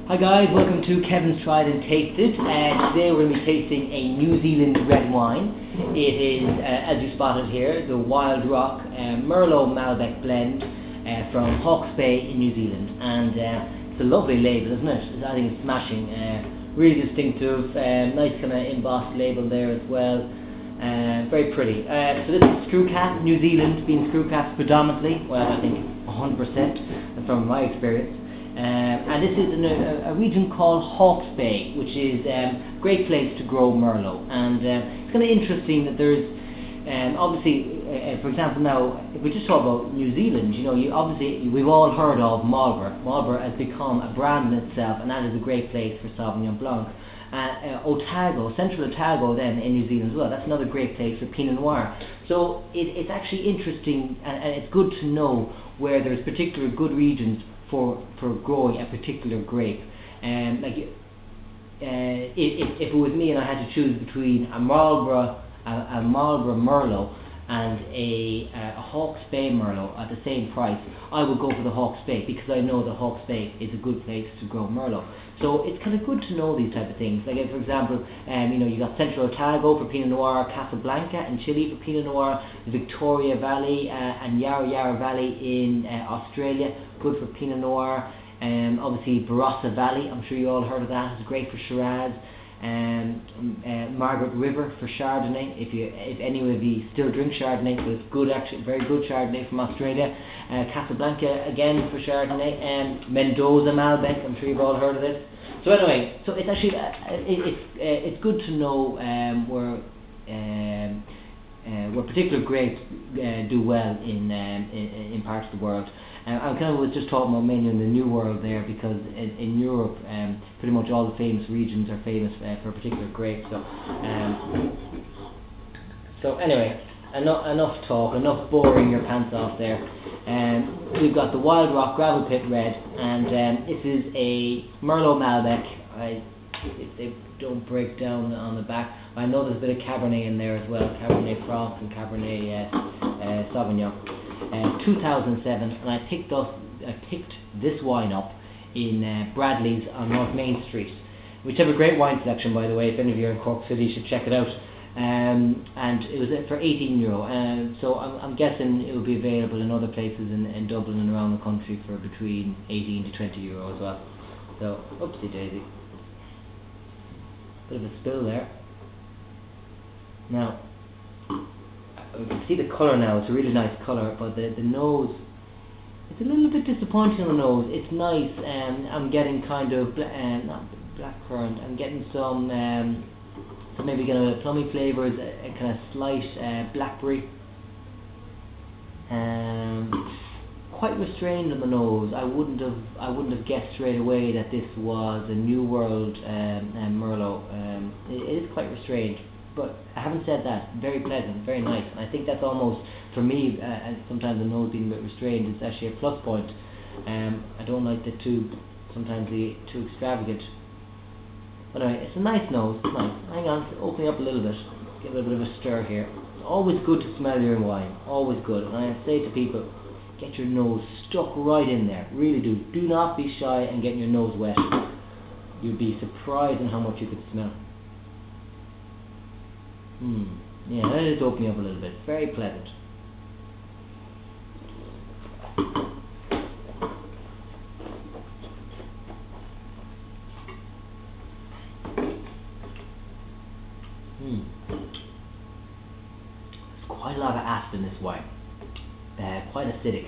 Hi guys, welcome to Kevin's Tried and Tasted. Today we're going to be tasting a New Zealand red wine. It is, as you spotted here, the Wild Rock Merlot Malbec blend from Hawke's Bay in New Zealand. And it's a lovely label, isn't it? I think it's smashing. Really distinctive, nice kind of embossed label there as well. Very pretty. So this is screw cap, New Zealand being screw caps predominantly. Well, I think 100% from my experience. And this is in a region called Hawke's Bay, which is a great place to grow Merlot. And it's kind of interesting that there's obviously, for example, now if we just talk about New Zealand, obviously we've all heard of Marlborough. Marlborough has become a brand in itself, and that is a great place for Sauvignon Blanc. Otago, Central Otago then in New Zealand as well, that's another great place for Pinot Noir. So it's actually interesting, and it's good to know where there's particular good regions for growing a particular grape. If it was me and I had to choose between a Marlborough Merlot and a Hawke's Bay Merlot at the same price, I would go for the Hawke's Bay, because I know the Hawke's Bay is a good place to grow Merlot. So it's kind of good to know these type of things. Like, for example, you got Central Otago for Pinot Noir, Casablanca and Chile for Pinot Noir, the Victoria Valley and Yarra Yarra Valley in Australia, good for Pinot Noir. Obviously Barossa Valley, I'm sure you all heard of that, it's great for Shiraz. Margaret River for Chardonnay, if any of you still drink Chardonnay, but it's good, actually, very good Chardonnay from Australia. Casablanca again for Chardonnay, and Mendoza Malbec, I'm sure you've all heard of it. So anyway, so it's actually it's good to know where particular grapes do well in parts of the world. I kind of was just talking about mainly in the New World there, because in Europe, pretty much all the famous regions are famous for a particular grape. So anyway, enough talk, enough boring your pants off there. We've got the Wild Rock Gravel Pit Red, and this is a Merlot Malbec. If they don't break down on the back, I know there's a bit of Cabernet in there as well, Cabernet Franc and Cabernet Sauvignon. 2007, and I picked this wine up in Bradley's on North Main Street, which have a great wine selection, by the way. If any of you are in Cork City, you should check it out. And it was for €18, so I'm guessing it will be available in other places in Dublin and around the country for between €18 to €20 as well. So, oopsie daisy, bit of a spill there. Now, you can see the colour now, it's a really nice colour, but the nose, it's a little bit disappointing on the nose. It's nice, I'm getting kind of, not blackcurrant, I'm getting some maybe kind of plummy flavours, a kind of slight blackberry. Quite restrained on the nose. I wouldn't have guessed straight away that this was a New World Merlot. It is quite restrained. But having said that, very pleasant, very nice, and I think that's almost, for me, sometimes the nose being a bit restrained, it's actually a plus point. I don't like sometimes the too extravagant. But anyway, it's a nice nose, it's nice. Hang on, it's opening up a little bit, give it a bit of a stir here. It's always good to smell your wine, always good. And I say to people, get your nose stuck right in there, really do. Do not be shy and get your nose wet. You'd be surprised in how much you could smell. Yeah, that is opening up a little bit. Very pleasant. There's quite a lot of acid in this wine. Quite acidic.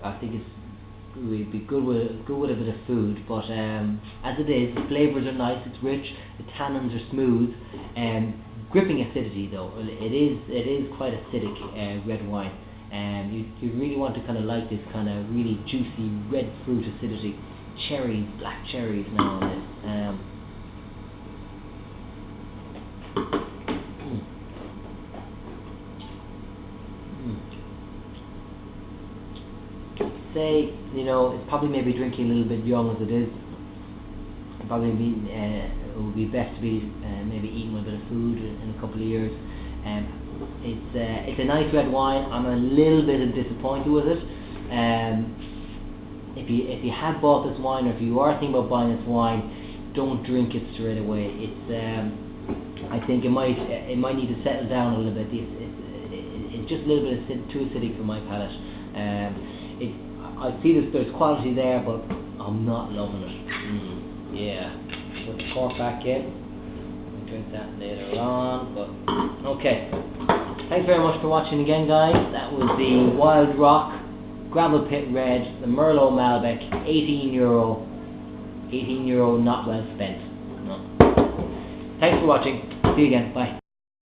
I think it would be good with a bit of food, but as it is, the flavours are nice, it's rich, the tannins are smooth, gripping acidity though. It is quite acidic red wine, and you really want to kind of like this kind of really juicy red fruit acidity, cherries, black cherries now on this. Say, it's probably maybe drinking a little bit young as it is. It would be best to be maybe eating a bit of food in a couple of years. It's a nice red wine. I'm a little bit disappointed with it. if you had bought this wine, or if you are thinking about buying this wine, don't drink it straight away. I think it might need to settle down a little bit. It's just a little bit too acidic for my palate. I see there's quality there, but I'm not loving it. Yeah, put the cork back in. We'll drink that later on. But okay, thanks very much for watching again, guys. That was the Wild Rock Gravel Pit Red, the Merlot Malbec, €18. €18 not well spent. No. Thanks for watching. See you again. Bye.